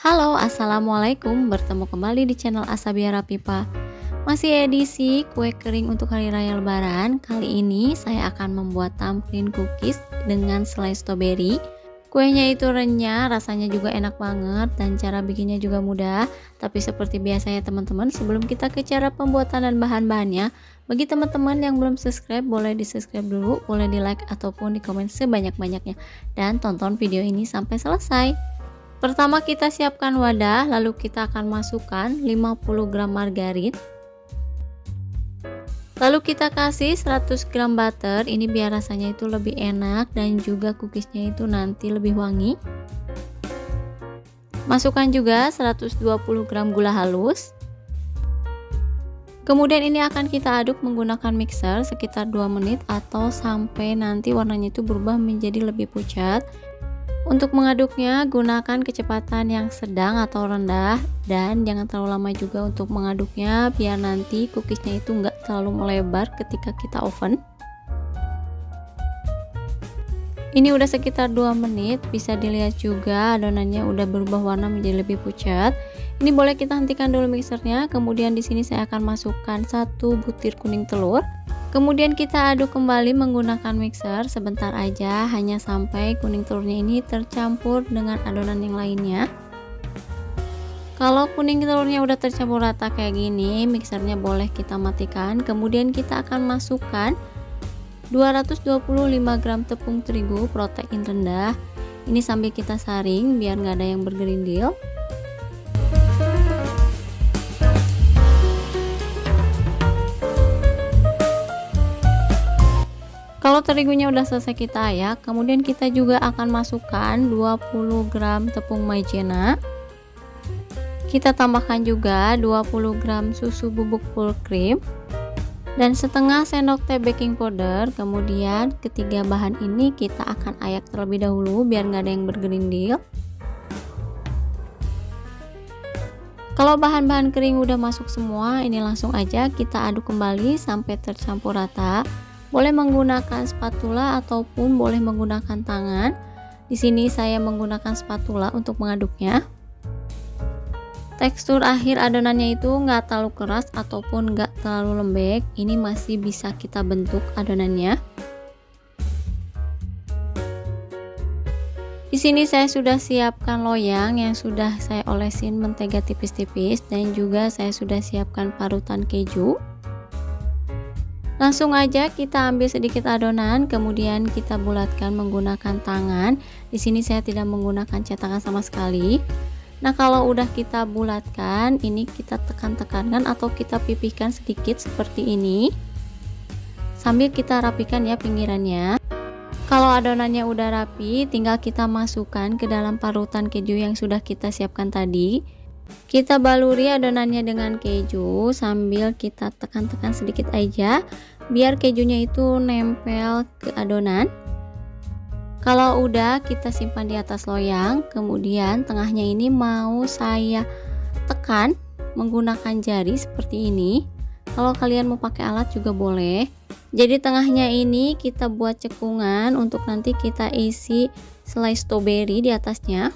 Halo, assalamualaikum. Bertemu kembali di channel Asabiara Pipa. Masih edisi kue kering untuk hari raya Lebaran. Kali ini saya akan membuat tumpling cookies dengan selai stroberi. Kuenya itu renyah, rasanya juga enak banget, dan cara bikinnya juga mudah. Tapi seperti biasanya teman-teman, sebelum kita ke cara pembuatan dan bahan-bahannya, bagi teman-teman yang belum subscribe, boleh di subscribe dulu, boleh di like ataupun di komen sebanyak-banyaknya, dan tonton video ini sampai selesai. Pertama kita siapkan wadah, lalu kita akan masukkan 50 gram margarin. Lalu kita kasih 100 gram butter, ini biar rasanya itu lebih enak dan juga cookiesnya itu nanti lebih wangi. Masukkan juga 120 gram gula halus. Kemudian ini akan kita aduk menggunakan mixer sekitar 2 menit atau sampai nanti warnanya itu berubah menjadi lebih pucat. Untuk mengaduknya gunakan kecepatan yang sedang atau rendah dan jangan terlalu lama juga untuk mengaduknya biar nanti cookiesnya itu enggak terlalu melebar ketika kita oven. Ini udah sekitar 2 menit, bisa dilihat juga adonannya udah berubah warna menjadi lebih pucat. Ini boleh kita hentikan dulu mixernya. Kemudian di sini saya akan masukkan 1 butir kuning telur. Kemudian kita aduk kembali menggunakan mixer sebentar aja, hanya sampai kuning telurnya ini tercampur dengan adonan yang lainnya. Kalau kuning telurnya udah tercampur rata kayak gini, mixernya boleh kita matikan. Kemudian kita akan masukkan 225 gram tepung terigu protein rendah. Ini sambil kita saring biar nggak ada yang bergerindil. Kalau terigunya udah selesai kita ayak, kemudian kita juga akan masukkan 20 gram tepung maizena. Kita tambahkan juga 20 gram susu bubuk full cream dan setengah sendok teh baking powder. Kemudian ketiga bahan ini kita akan ayak terlebih dahulu biar nggak ada yang bergerindil. Kalau bahan-bahan kering udah masuk semua, ini langsung aja kita aduk kembali sampai tercampur rata. Boleh menggunakan spatula ataupun boleh menggunakan tangan. Di sini saya menggunakan spatula untuk mengaduknya. Tekstur akhir adonannya itu nggak terlalu keras ataupun nggak terlalu lembek. Ini masih bisa kita bentuk adonannya. Di sini saya sudah siapkan loyang yang sudah saya olesin mentega tipis-tipis dan juga saya sudah siapkan parutan keju. Langsung aja kita ambil sedikit adonan, kemudian kita bulatkan menggunakan tangan. Di sini saya tidak menggunakan cetakan sama sekali. Nah, kalau udah kita bulatkan, ini kita tekan-tekankan atau kita pipihkan sedikit seperti ini. Sambil kita rapikan ya pinggirannya. Kalau adonannya udah rapi, tinggal kita masukkan ke dalam parutan keju yang sudah kita siapkan tadi. Kita baluri adonannya dengan keju sambil kita tekan-tekan sedikit aja biar kejunya itu nempel ke adonan. Kalau udah, kita simpan di atas loyang. Kemudian tengahnya ini mau saya tekan menggunakan jari seperti ini. Kalau kalian mau pakai alat juga boleh. Jadi tengahnya ini kita buat cekungan untuk nanti kita isi selai stroberi di atasnya.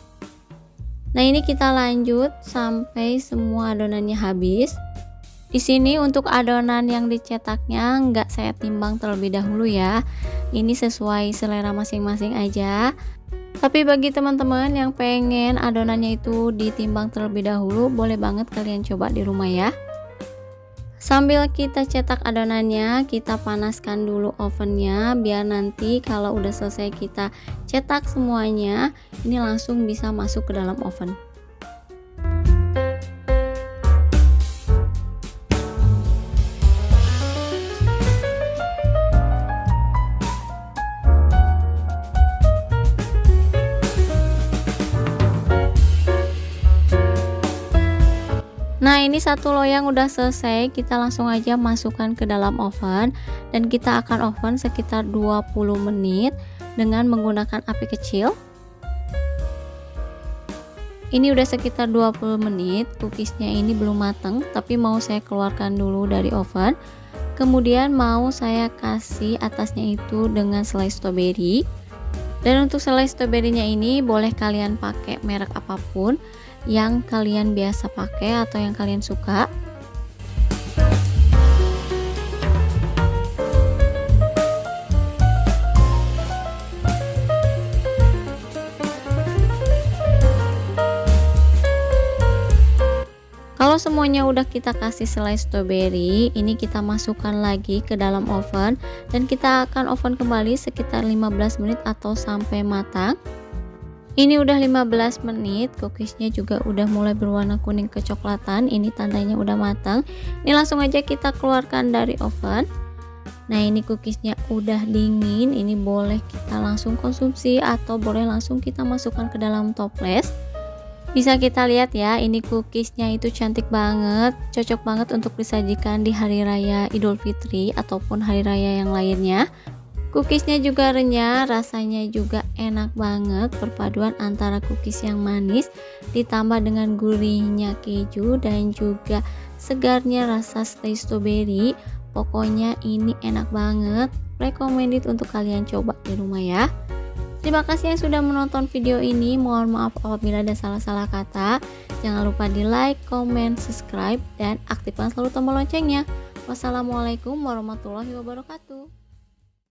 Nah, ini kita lanjut sampai semua adonannya habis. Di sini untuk adonan yang dicetaknya nggak saya timbang terlebih dahulu ya. Ini sesuai selera masing-masing aja. Tapi bagi teman-teman yang pengen adonannya itu ditimbang terlebih dahulu, boleh banget kalian coba di rumah ya. Sambil kita cetak adonannya, kita panaskan dulu ovennya biar nanti kalau udah selesai kita cetak semuanya, ini langsung bisa masuk ke dalam oven. Nah, ini satu loyang udah selesai, kita langsung aja masukkan ke dalam oven dan kita akan oven sekitar 20 menit dengan menggunakan api kecil. Ini udah sekitar 20 menit, cookiesnya ini belum matang tapi mau saya keluarkan dulu dari oven. Kemudian mau saya kasih atasnya itu dengan selai stroberi. Dan untuk selai stroberinya ini boleh kalian pakai merek apapun yang kalian biasa pakai atau yang kalian suka. Kalau semuanya udah kita kasih selai stroberi, ini kita masukkan lagi ke dalam oven dan kita akan oven kembali sekitar 15 menit atau sampai matang. Ini udah 15 menit, cookiesnya juga udah mulai berwarna kuning kecoklatan, ini tandanya udah matang. Ini langsung aja kita keluarkan dari oven. Nah, ini cookiesnya udah dingin, ini boleh kita langsung konsumsi atau boleh langsung kita masukkan ke dalam toples. Bisa kita lihat ya, ini cookiesnya itu cantik banget, cocok banget untuk disajikan di hari raya Idul Fitri ataupun hari raya yang lainnya. Cookiesnya juga renyah, rasanya juga enak banget, perpaduan antara cookies yang manis ditambah dengan gurihnya keju dan juga segarnya rasa strawberry. Pokoknya ini enak banget, recommended untuk kalian coba di rumah ya. Terima kasih yang sudah menonton video ini. Mohon maaf apabila ada salah-salah kata. Jangan lupa di like, comment, subscribe, dan aktifkan selalu tombol loncengnya. Wassalamualaikum warahmatullahi wabarakatuh.